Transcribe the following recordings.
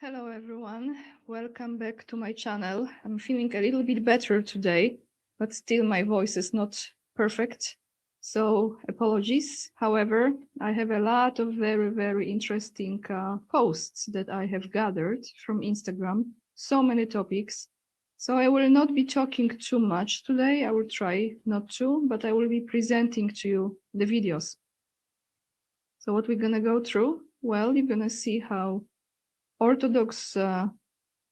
Hello everyone, welcome back to my channel. I'm feeling a little bit better today, but still my voice is not perfect, so apologies. However, I have a lot of very interesting posts that I have gathered from Instagram, so many topics. So I will not be talking too much today, I will try not to, but I will be presenting to you the videos. So what we're gonna go through? Well, you're gonna see how Orthodox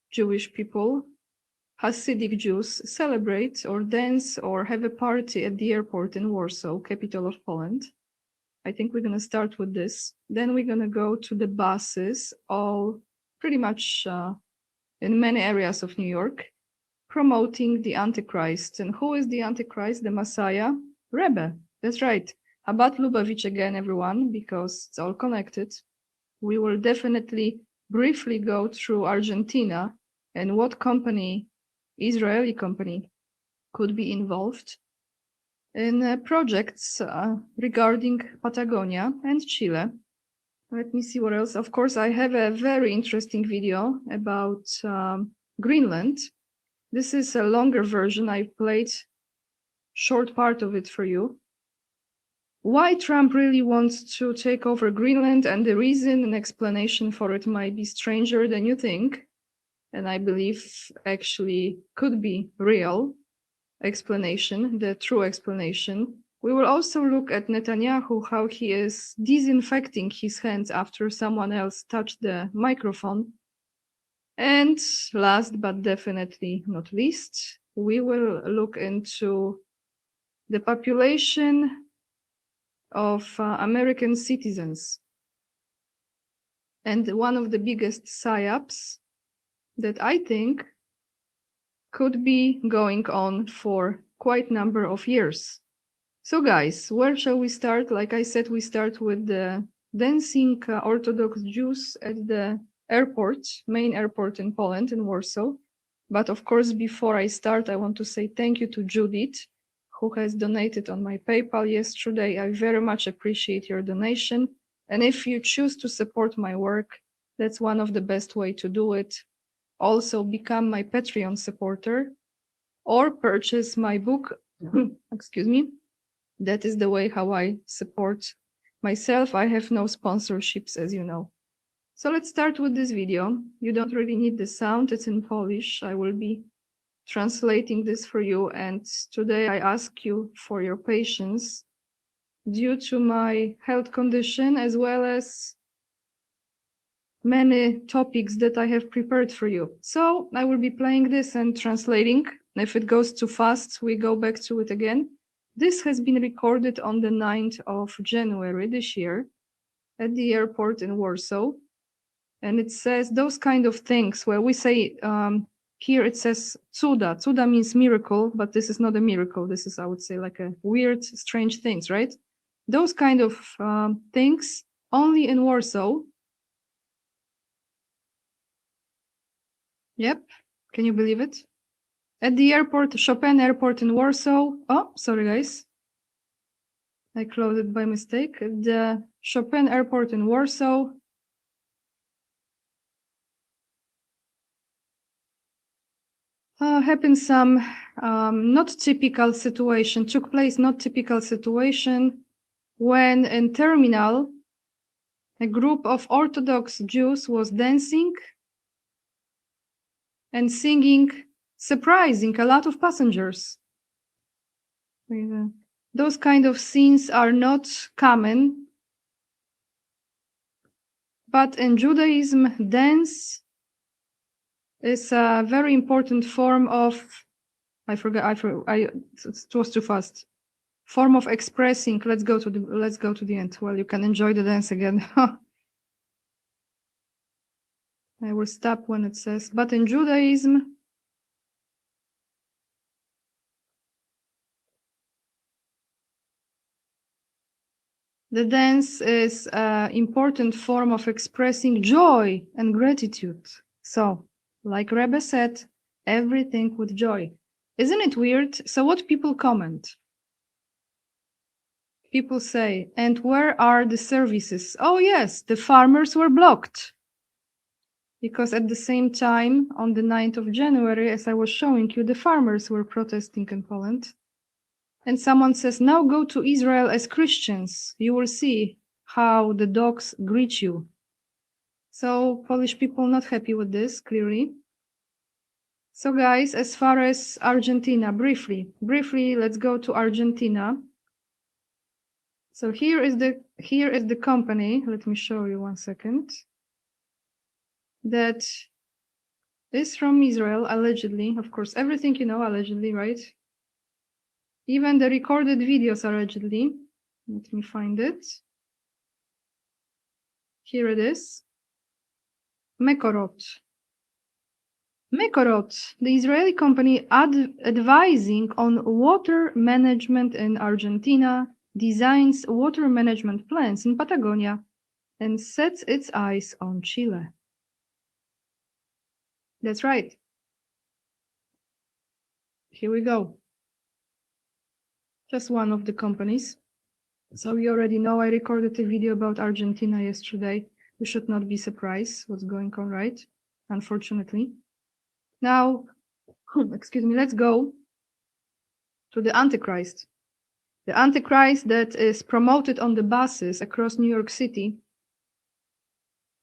Jewish people, Hasidic Jews, celebrate or dance or have a party at the airport in Warsaw, capital of Poland. I think we're going to start with this. Then we're going to go to the buses, all pretty much in many areas of New York, promoting the Antichrist. And who is the Antichrist? The Messiah? Rebbe. That's right. Chabad Lubavitch again, everyone, because it's all connected. We will definitely briefly go through Argentina and what company, Israeli company, could be involved in projects regarding Patagonia and Chile. Let me see what else. Of course, I have a very interesting video about Greenland. This is a longer version. I played short part of it for you. Why Trump really wants to take over Greenland, and the reason and explanation for it might be stranger than you think, and I believe actually could be real explanation, the true explanation. We will also look at Netanyahu, how he is disinfecting his hands after someone else touched the microphone. And last but definitely not least, we will look into the population of American citizens. And one of the biggest psyops that I think could be going on for quite a number of years. So guys, where shall we start? Like I said, we start with the dancing Orthodox Jews at the airport, main airport in Poland, in Warsaw. But of course, before I start, I want to say thank you to Judith, who has donated on my PayPal yesterday. I very much appreciate your donation. And if you choose to support my work, that's one of the best way to do it. Also become my Patreon supporter or purchase my book. Excuse me. That is the way how I support myself. I have no sponsorships, as you know. So let's start with this video. You don't really need the sound. It's in Polish. I will be translating this for you, and today I ask you for your patience due to my health condition as well as many topics that I have prepared for you. So I will be playing this and translating. If it goes too fast, we go back to it again. This has been recorded on the 9th of January this year at the airport in Warsaw. And it says those kind of things where we say, here it says cuda. Cuda means miracle, but this is not a miracle. This is, I would say, like a weird, strange things, right? Those kind of things only in Warsaw. Yep, can you believe it? At the airport, Chopin Airport in Warsaw. Oh, sorry guys. I closed it by mistake. At the Chopin Airport in Warsaw. Happened some not typical situation, took place not typical situation when in terminal, a group of Orthodox Jews was dancing and singing, surprising a lot of passengers. Those kind of scenes are not common, but in Judaism, dance is a very important form of, it was too fast. Form of expressing. Let's go to the end. Well, you can enjoy the dance again. I will stop when it says, but in Judaism, the dance is an important form of expressing joy and gratitude. So, like Rebbe said, everything with joy. Isn't it weird? So what people comment? People say, and where are the services? Oh yes, the farmers were blocked. because at the same time, on the 9th of January, as I was showing you, the farmers were protesting in Poland. And someone says, now go to Israel as Christians. You will see how the dogs greet you. So Polish people not happy with this, clearly. So guys, as far as Argentina, briefly, let's go to Argentina. So here is the company. Let me show you 1 second. That is from Israel, allegedly. Of course, everything you know, allegedly, right? Even the recorded videos, allegedly. Let me find it. Here it is. Mekorot. Mekorot, the Israeli company advising on water management in Argentina, designs water management plans in Patagonia, and sets its eyes on Chile. That's right. Here we go. Just one of the companies. So you already know I recorded a video about Argentina yesterday. You should not be surprised what's going on, right? Unfortunately. Now, excuse me, let's go to the Antichrist. The Antichrist that is promoted on the buses across New York City.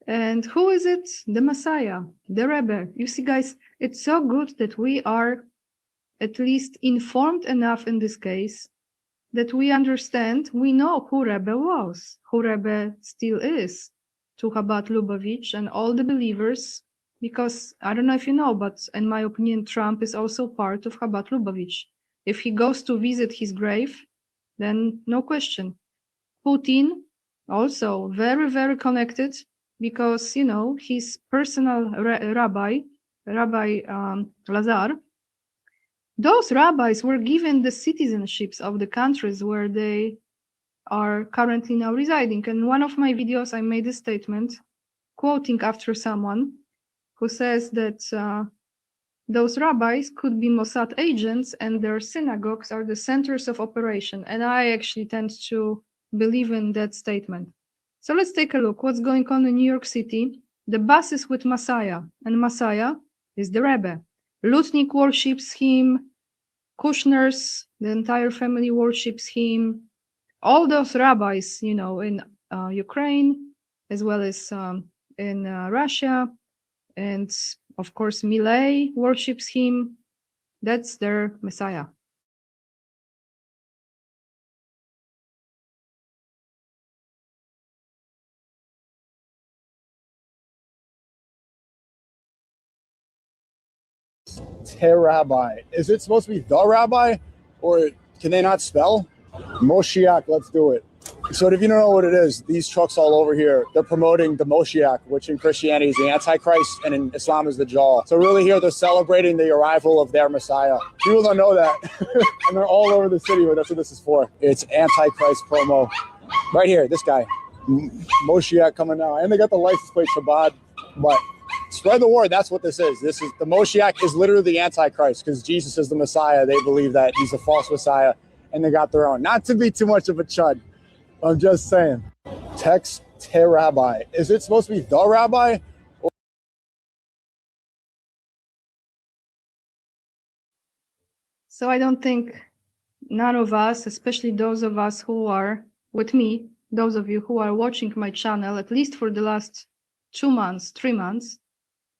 And who is it? The Messiah, the Rebbe. You see, guys, it's so good that we are at least informed enough in this case that we understand, we know who Rebbe was, who Rebbe still is, to Chabad Lubavitch and all the believers, because I don't know if you know, but in my opinion, Trump is also part of Chabad Lubavitch. If he goes to visit his grave, then no question. Putin, also very, very connected, because, you know, his personal Rabbi Lazar, those rabbis were given the citizenships of the countries where they are currently now residing. And in one of my videos, I made a statement quoting after someone who says that those rabbis could be Mossad agents and their synagogues are the centers of operation. And I actually tend to believe in that statement. So let's take a look what's going on in New York City. The buses with Messiah, and Messiah is the Rebbe. Lutnik worships him, Kushner's, the entire family worships him. All those rabbis, you know, in Ukraine, as well as in Russia, and of course, Millet worships him. That's their Messiah. Rabbi. Is it supposed to be the rabbi, or can they not spell? Moshiach, let's do it. So if you don't know what it is, these trucks all over here, they're promoting the Moshiach, which in Christianity is the Antichrist, and in Islam is the Dajjal. So really here, they're celebrating the arrival of their Messiah. People don't know that. And they're all over the city, but that's what this is for. It's Antichrist promo. Right here, this guy. Moshiach coming out. And they got the license plate Chabad, but spread the word. That's what this is. This is the Moshiach is literally the Antichrist, because Jesus is the Messiah. They believe that he's a false Messiah, and they got their own. Not to be too much of a chud. I'm just saying. Text Rabbi. Is it supposed to be the rabbi? So I don't think none of us, especially those of us who are with me, those of you who are watching my channel, at least for the last 2 months, 3 months,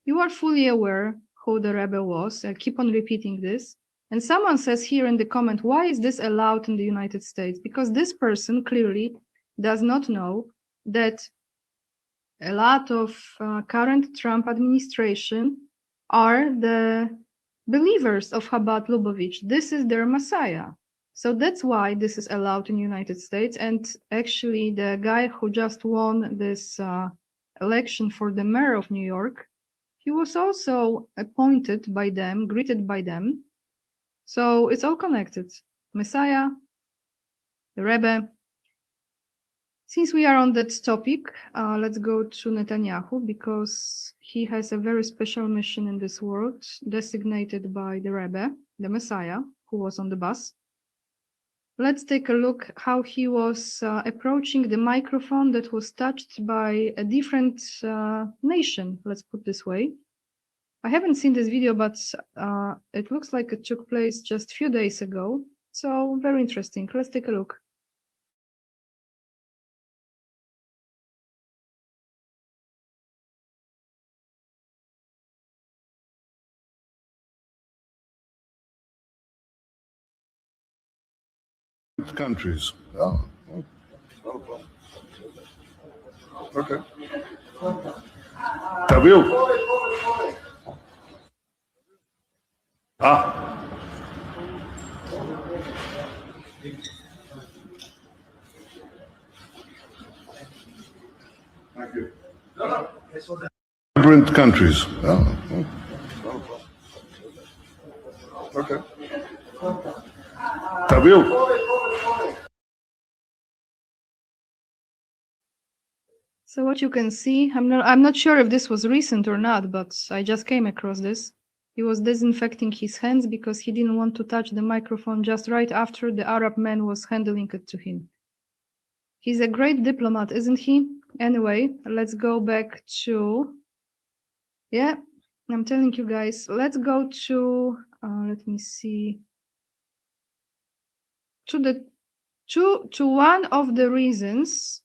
you are fully aware who the Rebbe was. I keep on repeating this. And someone says here in the comment, why is this allowed in the United States? Because this person clearly does not know that a lot of current Trump administration are the believers of Chabad Lubavitch. This is their Messiah. So that's why this is allowed in the United States. And actually, the guy who just won this election for the mayor of New York, he was also appointed by them, greeted by them. So it's all connected. Messiah, the Rebbe. Since we are on that topic, let's go to Netanyahu, because he has a very special mission in this world, designated by the Rebbe, the Messiah, who was on the bus. let's take a look how he was approaching the microphone that was touched by a different nation, let's put this way. I haven't seen this video, but it looks like it took place just a few days ago. So very interesting. Let's take a look. Countries. Oh. Okay. T'as vu? Ah. Thank you. Different countries. Oh. Okay. T'as vu? So what you can see, I'm not sure if this was recent or not, but I just came across this. He was disinfecting his hands because he didn't want to touch the microphone just right after the Arab man was handing it to him. He's a great diplomat, isn't he? Anyway, let's go back to, yeah, I'm telling you guys, let's go to, let me see, to one of the reasons,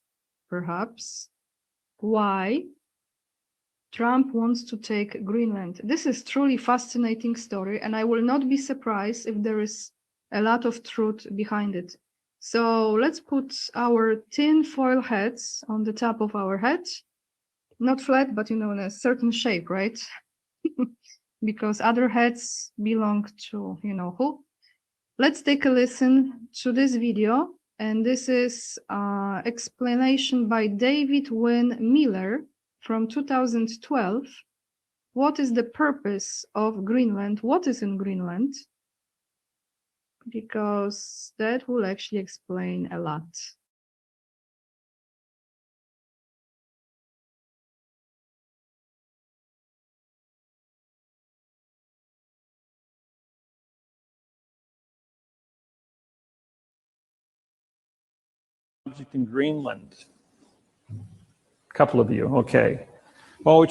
perhaps, why Trump wants to take Greenland. This is truly fascinating story, and I will not be surprised if there is a lot of truth behind it. So let's put our tin foil hats on the top of our head. Not flat, but in a certain shape, right? Because other hats belong to who. Let's take a listen to this video. And this is explanation by David Wynn Miller from 2012. What is the purpose of Greenland? What is in Greenland? Because that will actually explain a lot. In Greenland. A couple of you, okay. Well,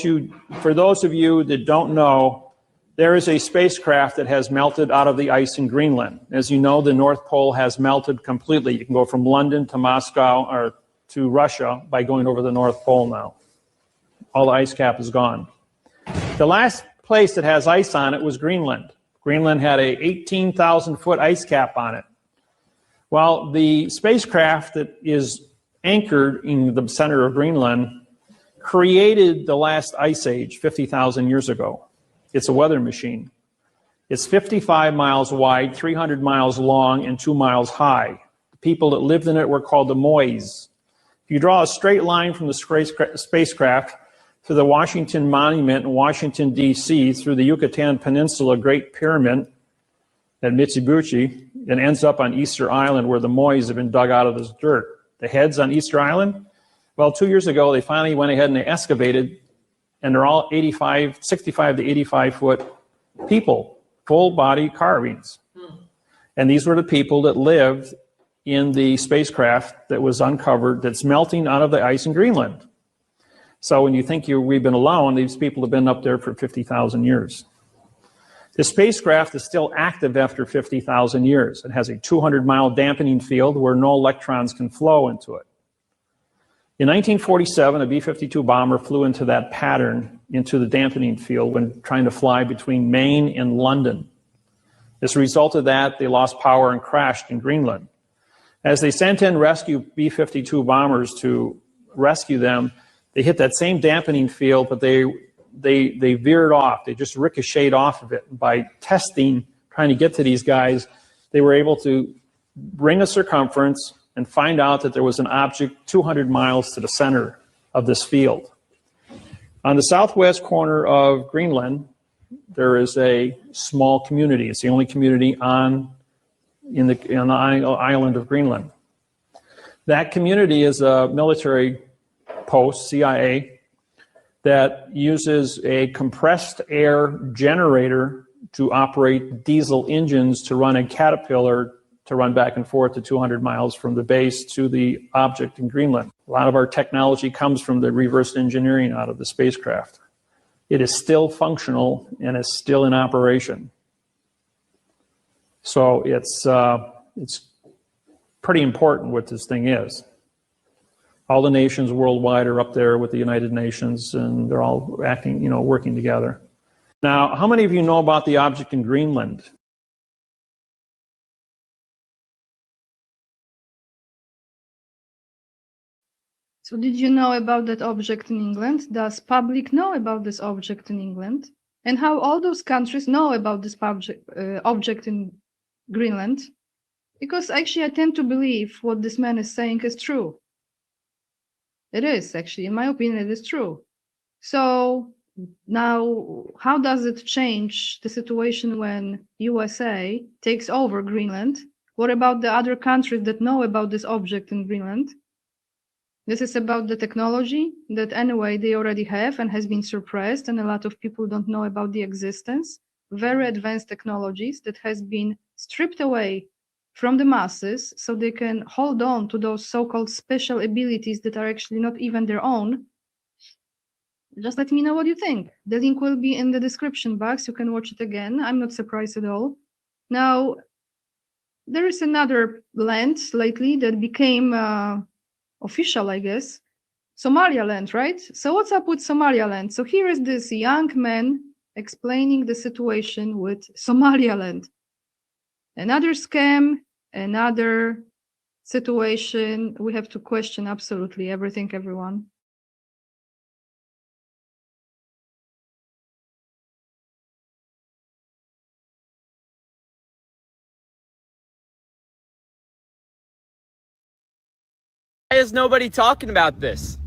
for those of you that don't know, there is a spacecraft that has melted out of the ice in Greenland. As you know, the North Pole has melted completely. You can go from London to Moscow or to Russia by going over the North Pole now. All the ice cap is gone. The last place that has ice on it was Greenland. Greenland had a 18,000-foot ice cap on it. Well, the spacecraft that is anchored in the center of Greenland created the last ice age 50,000 years ago. It's a weather machine. It's 55 miles wide, 300 miles long, and 2 miles high. The people that lived in it were called the Mois. If you draw a straight line from the spacecraft to the Washington Monument in Washington, D.C., through the Yucatan Peninsula Great Pyramid at Mitsubishi, and ends up on Easter Island where the Mois have been dug out of this dirt. The heads on Easter Island, well, 2 years ago, they finally went ahead and they excavated, and they're all 65 to 85 foot people, full body carvings. And these were the people that lived in the spacecraft that was uncovered that's melting out of the ice in Greenland. So when you think we've been alone, these people have been up there for 50,000 years. The spacecraft is still active after 50,000 years. It has a 200-mile dampening field where no electrons can flow into it. In 1947, a B-52 bomber flew into that pattern, into the dampening field, when trying to fly between Maine and London. As a result of that, they lost power and crashed in Greenland. As they sent in rescue B-52 bombers to rescue them, they hit that same dampening field, but they veered off. They just ricocheted off of it. By testing, trying to get to these guys, they were able to bring a circumference and find out that there was an object 200 miles to the center of this field. On the southwest corner of Greenland, there is a small community. It's the only community on the island of Greenland. That community is a military post, CIA, that uses a compressed air generator to operate diesel engines to run a Caterpillar to run back and forth to 200 miles from the base to the object in Greenland. A lot of our technology comes from the reverse engineering out of the spacecraft. It is still functional and is still in operation. So it's pretty important what this thing is. All the nations worldwide are up there with the United Nations, and they're all acting, working together. Now, how many of you know about the object in Greenland? So did you know about that object in England? Does public know about this object in England? And how all those countries know about this object in Greenland? Because actually I tend to believe what this man is saying is true. It is actually, in my opinion, it is true. So now, how does it change the situation when USA takes over Greenland? What about the other countries that know about this object in Greenland? This is about the technology that anyway they already have and has been suppressed, and a lot of people don't know about the existence. Very advanced technologies that has been stripped away from the masses so they can hold on to those so-called special abilities that are actually not even their own. Just let me know what you think. The link will be in the description box. You can watch it again. I'm not surprised at all. Now, there is another land lately that became official, I guess. Somaliland, right? So what's up with Somaliland? So here is this young man explaining the situation with Somaliland. Another scam, another situation. We have to question absolutely everything, everyone. Why is nobody talking about this?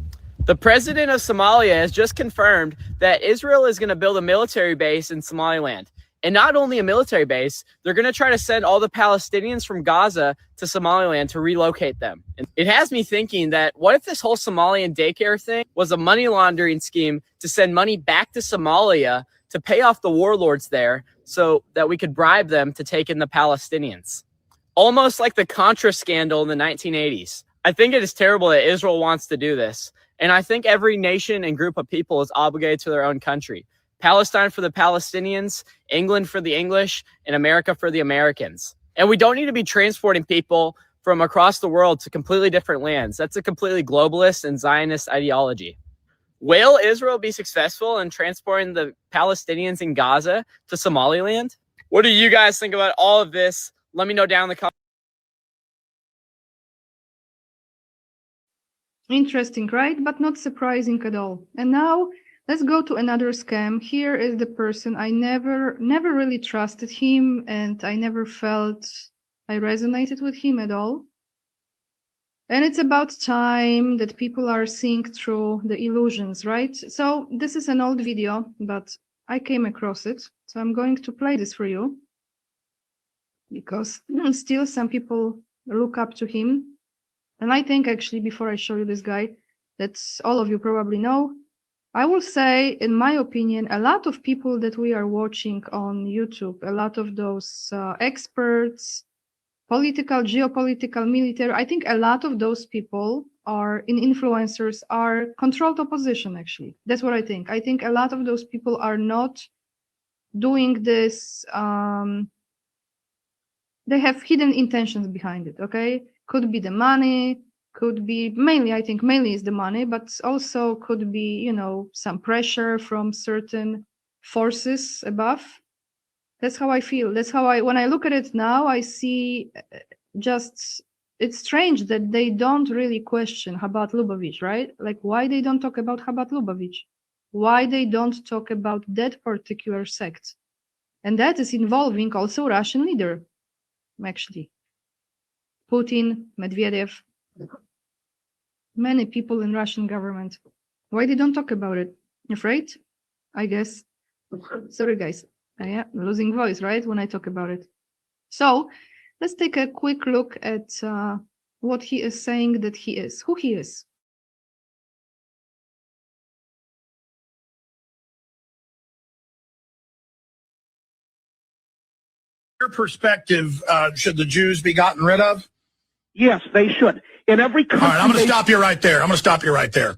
The president of Somalia has just confirmed that Israel is going to build a military base in Somaliland. And not only a military base, they're going to try to send all the Palestinians from Gaza to Somaliland to relocate them. And it has me thinking that what if this whole Somalian daycare thing was a money laundering scheme to send money back to Somalia to pay off the warlords there so that we could bribe them to take in the Palestinians? Almost like the Contra scandal in the 1980s. I think it is terrible that Israel wants to do this. And I think every nation and group of people is obligated to their own country. Palestine for the Palestinians, England for the English, and America for the Americans. And we don't need to be transporting people from across the world to completely different lands. That's a completely globalist and Zionist ideology. Will Israel be successful in transporting the Palestinians in Gaza to Somaliland? What do you guys think about all of this? Let me know down in the comments. Interesting, right? But not surprising at all. And now let's go to another scam. Here is the person. I never really trusted him, and I never felt I resonated with him at all. And it's about time that people are seeing through the illusions, right? So this is an old video, but I came across it. So I'm going to play this for you because still some people look up to him. And I think actually, before I show you this guy, that all of you probably know, I will say, in my opinion, a lot of people that we are watching on YouTube, a lot of those experts, political, geopolitical, military, I think a lot of those people influencers are controlled opposition, actually. That's what I think. I think a lot of those people are not doing this. They have hidden intentions behind it, okay? Could be the money, could be mainly, I think mainly is the money, but also could be, some pressure from certain forces above. That's how I feel. That's how when I look at it now, I see it's strange that they don't really question Chabad Lubavitch, right? Like why they don't talk about Chabad Lubavitch? Why they don't talk about that particular sect? And that is involving also Russian leader, actually. Putin, Medvedev, many people in Russian government. Why they don't talk about it? Afraid? I guess. Sorry, guys. Yeah, losing voice, right? When I talk about it. So let's take a quick look at what he is saying that he is, who he is. Your perspective, should the Jews be gotten rid of? Yes, they should. In every country. All right, I'm going to stop you right there. I'm going to stop you right there.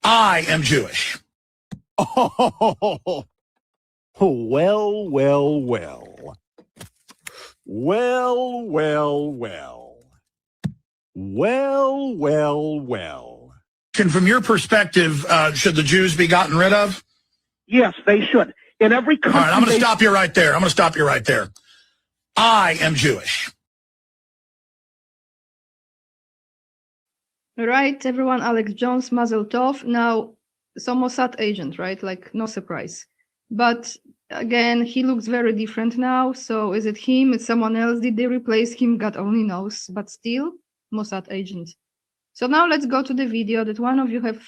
I am Jewish. Oh, well, well, well. Well, well, well. Well, well, well. And from your perspective, should the Jews be gotten rid of? Yes, they should. In every country. All right, I'm going to stop you right there. I'm going to stop you right there. I am Jewish. All right, everyone, Alex Jones, Mazel Tov. Now, some Mossad agent, right? Like, no surprise. But again, he looks very different now. So is it him? Is someone else? Did they replace him? God only knows. But still, Mossad agent. So now let's go to the video that one of you have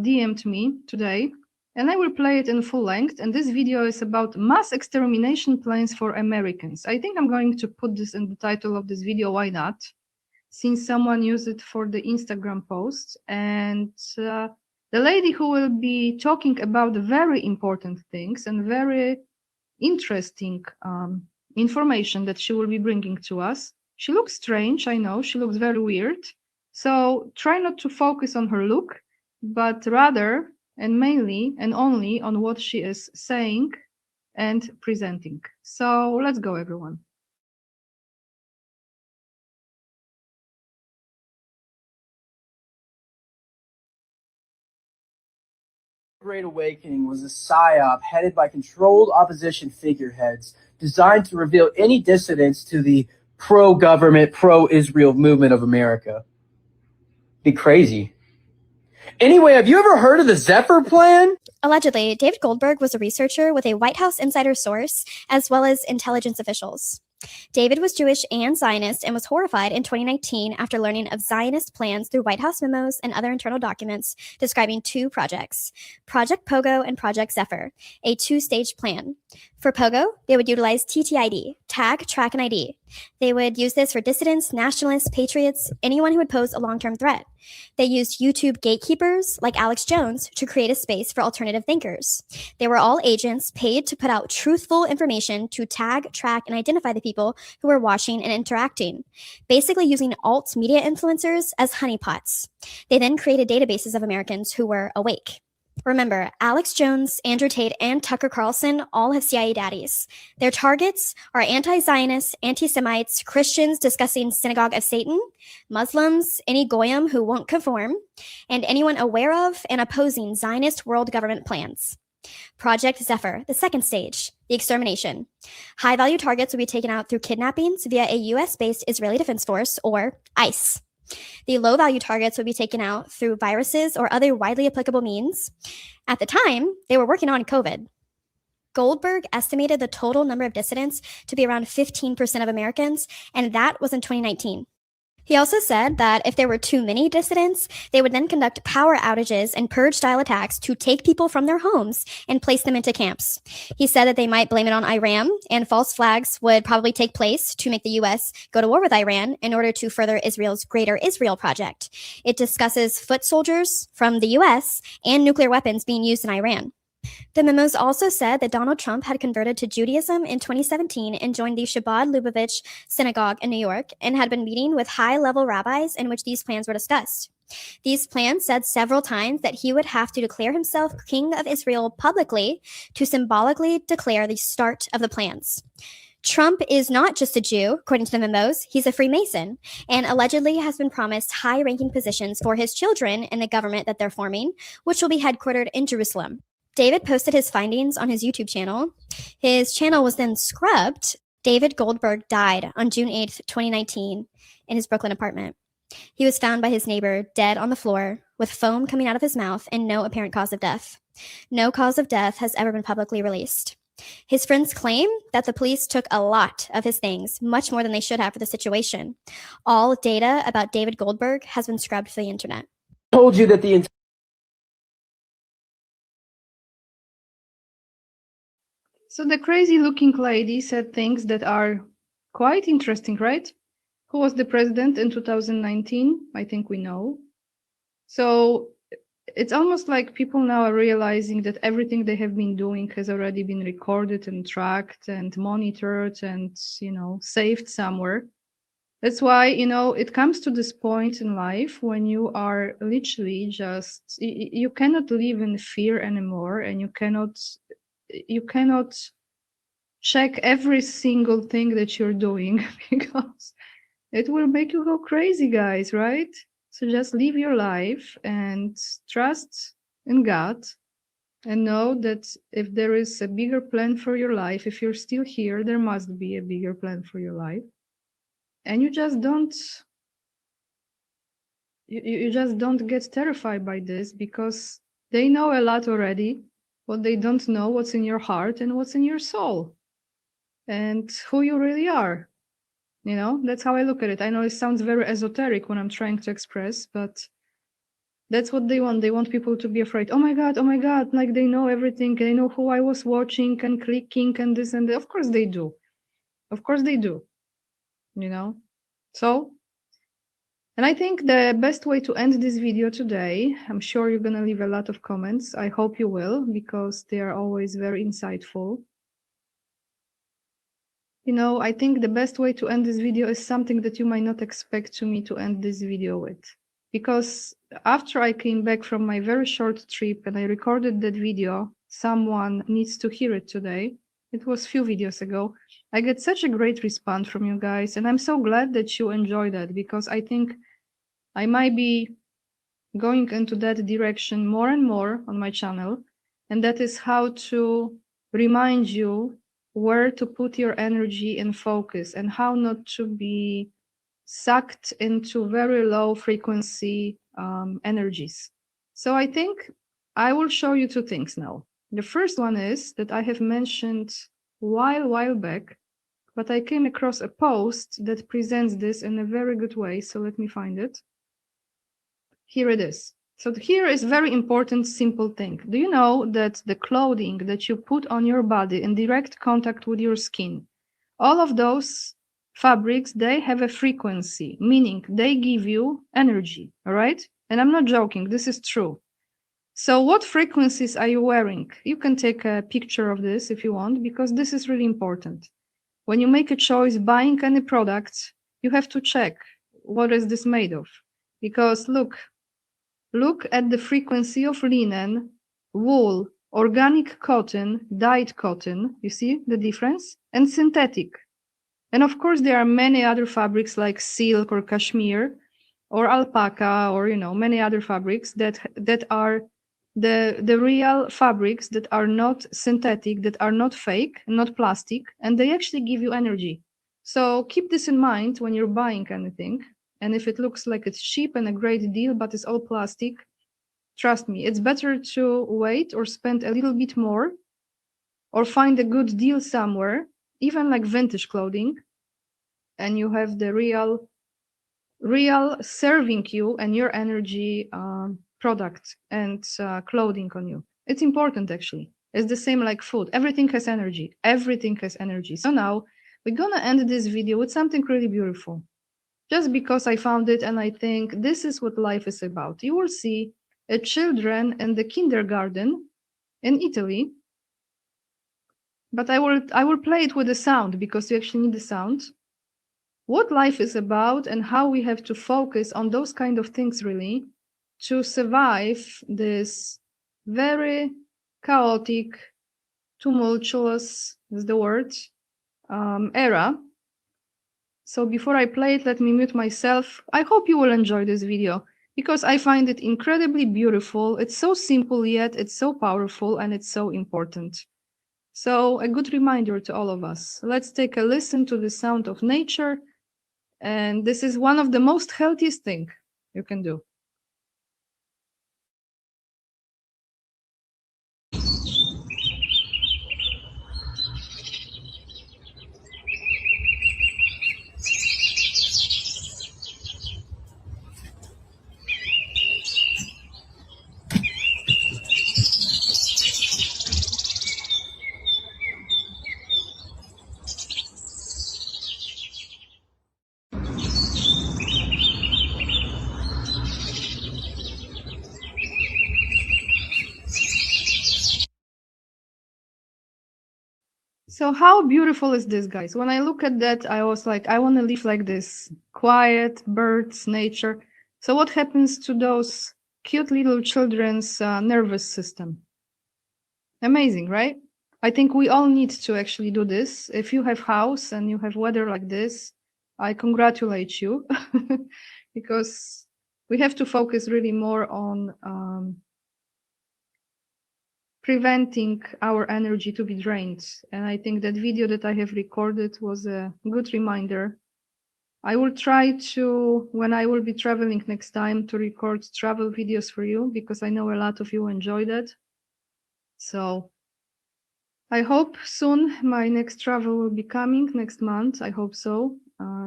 DM'd me today. And I will play it in full length. And this video is about mass extermination plans for Americans. I think I'm going to put this in the title of this video. Why not? Since someone used it for the Instagram post. And the lady who will be talking about very important things and very interesting information that she will be bringing to us. She looks strange, I know. She looks very weird. So try not to focus on her look, but rather and mainly and only on what she is saying and presenting. So let's go, everyone. Great Awakening was a psyop headed by controlled opposition figureheads designed to reveal any dissidents to the pro-government, pro-Israel movement of America. Be crazy. Anyway, have you ever heard of the Zephyr Plan? Allegedly, David Goldberg was a researcher with a White House insider source, as well as intelligence officials. David was Jewish and Zionist and was horrified in 2019 after learning of Zionist plans through White House memos and other internal documents describing two projects, Project Pogo and Project Zephyr, a two-stage plan. For Pogo, they would utilize TTID, Tag, Track, and ID. They would use this for dissidents, nationalists, patriots, anyone who would pose a long-term threat. They used YouTube gatekeepers like Alex Jones to create a space for alternative thinkers. They were all agents paid to put out truthful information to tag, track, and identify the people who were watching and interacting, basically using alt media influencers as honeypots. They then created databases of Americans who were awake. Remember, Alex Jones, Andrew Tate, and Tucker Carlson all have CIA daddies. Their targets are anti-Zionists, anti-Semites, Christians discussing Synagogue of Satan, Muslims, any Goyim who won't conform, and anyone aware of and opposing Zionist world government plans. Project Zephyr, the second stage, the extermination. High-value targets will be taken out through kidnappings via a U.S.-based Israeli Defense Force, or ICE. The low-value targets would be taken out through viruses or other widely applicable means. At the time, they were working on COVID. Goldberg estimated the total number of dissidents to be around 15% of Americans, and that was in 2019. He also said that if there were too many dissidents, they would then conduct power outages and purge-style attacks to take people from their homes and place them into camps. He said that they might blame it on Iran, and false flags would probably take place to make the U.S. go to war with Iran in order to further Israel's Greater Israel Project. It discusses foot soldiers from the U.S. and nuclear weapons being used in Iran. The memos also said that Donald Trump had converted to Judaism in 2017 and joined the Chabad Lubavitch Synagogue in New York and had been meeting with high-level rabbis in which these plans were discussed. These plans said several times that he would have to declare himself king of Israel publicly to symbolically declare the start of the plans. Trump is not just a Jew, according to the memos, he's a Freemason, and allegedly has been promised high-ranking positions for his children in the government that they're forming, which will be headquartered in Jerusalem. David posted his findings on his YouTube channel. His channel was then scrubbed. David Goldberg died on June 8th, 2019 in his Brooklyn apartment. He was found by his neighbor dead on the floor with foam coming out of his mouth and no apparent cause of death. No cause of death has ever been publicly released. His friends claim that the police took a lot of his things, much more than they should have for the situation. All data about David Goldberg has been scrubbed from the internet. Told you that the So the crazy-looking lady said things that are quite interesting, right? Who was the president in 2019? I think we know. So it's almost like people now are realizing that everything they have been doing has already been recorded and tracked and monitored and, saved somewhere. That's why, it comes to this point in life when you are literally just, you cannot live in fear anymore, and you cannot check every single thing that you're doing because it will make you go crazy, guys, right? So just live your life and trust in God and know that if there is a bigger plan for your life, if you're still here, there must be a bigger plan for your life. And you just don't get terrified by this, because they know a lot already. What they don't know, what's in your heart and what's in your soul and who you really are. That's how I look at it. I know it sounds very esoteric when I'm trying to express, but that's what they want. They want people to be afraid. Oh my God, like they know everything. They know who I was watching and clicking and this and that. Of course they do. So, and I think the best way to end this video today, I'm sure you're going to leave a lot of comments. I hope you will, because they are always very insightful. I think the best way to end this video is something that you might not expect me to end this video with. Because after I came back from my very short trip and I recorded that video, someone needs to hear it today. It was a few videos ago. I get such a great response from you guys, and I'm so glad that you enjoy that, because I think I might be going into that direction more and more on my channel, and that is how to remind you where to put your energy and focus, and how not to be sucked into very low frequency energies. So I think I will show you two things now. The first one is that I have mentioned while back, but I came across a post that presents this in a very good way. So let me find it. Here it is. So here is very important, simple thing. Do you know that the clothing that you put on your body in direct contact with your skin, all of those fabrics, they have a frequency, meaning they give you energy, all right? And I'm not joking, this is true. So what frequencies are you wearing? You can take a picture of this if you want, because this is really important. When you make a choice buying any product, you have to check what is this made of. Because look at the frequency of linen, wool, organic cotton, dyed cotton, you see the difference? And synthetic. And of course, there are many other fabrics like silk or cashmere or alpaca or, many other fabrics that are the real fabrics that are not synthetic, that are not fake, not plastic, and they actually give you energy. So keep this in mind when you're buying anything. And if it looks like it's cheap and a great deal, but it's all plastic, trust me, it's better to wait or spend a little bit more or find a good deal somewhere, even like vintage clothing, and you have the real serving you and your energy product and clothing on you. It's important, actually. It's the same like food. Everything has energy. Everything has energy. So now we're going to end this video with something really beautiful. Just because I found it and I think this is what life is about. You will see children in the kindergarten in Italy. But I will play it with the sound, because you actually need the sound. What life is about and how we have to focus on those kind of things, really, to survive this very chaotic, tumultuous, is the word, era. So before I play it, let me mute myself. I hope you will enjoy this video, because I find it incredibly beautiful. It's so simple, yet it's so powerful, and it's so important. So a good reminder to all of us. Let's take a listen to the sound of nature. And this is one of the most healthiest things you can do. So how beautiful is this, guys? When I look at that, I was like, I want to live like this. Quiet, birds, nature. So what happens to those cute little children's nervous system? Amazing, right? I think we all need to actually do this. If you have house and you have weather like this, I congratulate you because we have to focus really more on preventing our energy to be drained. And I think that video that I have recorded was a good reminder. I will try to, when I will be traveling next time, to record travel videos for you because I know a lot of you enjoy that. So I hope soon my next travel will be coming next month. I hope so.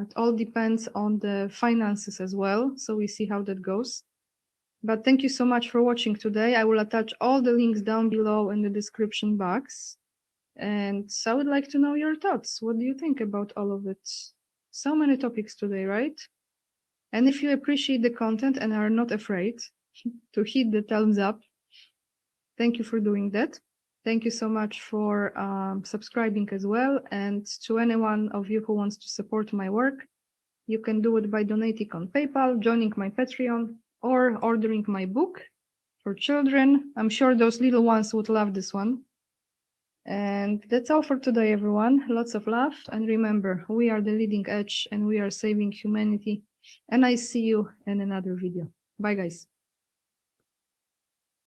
It all depends on the finances as well. So we see how that goes. But thank you so much for watching today. I will attach all the links down below in the description box. And so I would like to know your thoughts. What do you think about all of it? So many topics today, right? And if you appreciate the content and are not afraid to hit the thumbs up, thank you for doing that. Thank you so much for subscribing as well. And to anyone of you who wants to support my work, you can do it by donating on PayPal, joining my Patreon, or ordering my book for children. I'm sure those little ones would love this one. And that's all for today, everyone. Lots of love. And remember, we are the leading edge and we are saving humanity. And I see you in another video. Bye, guys.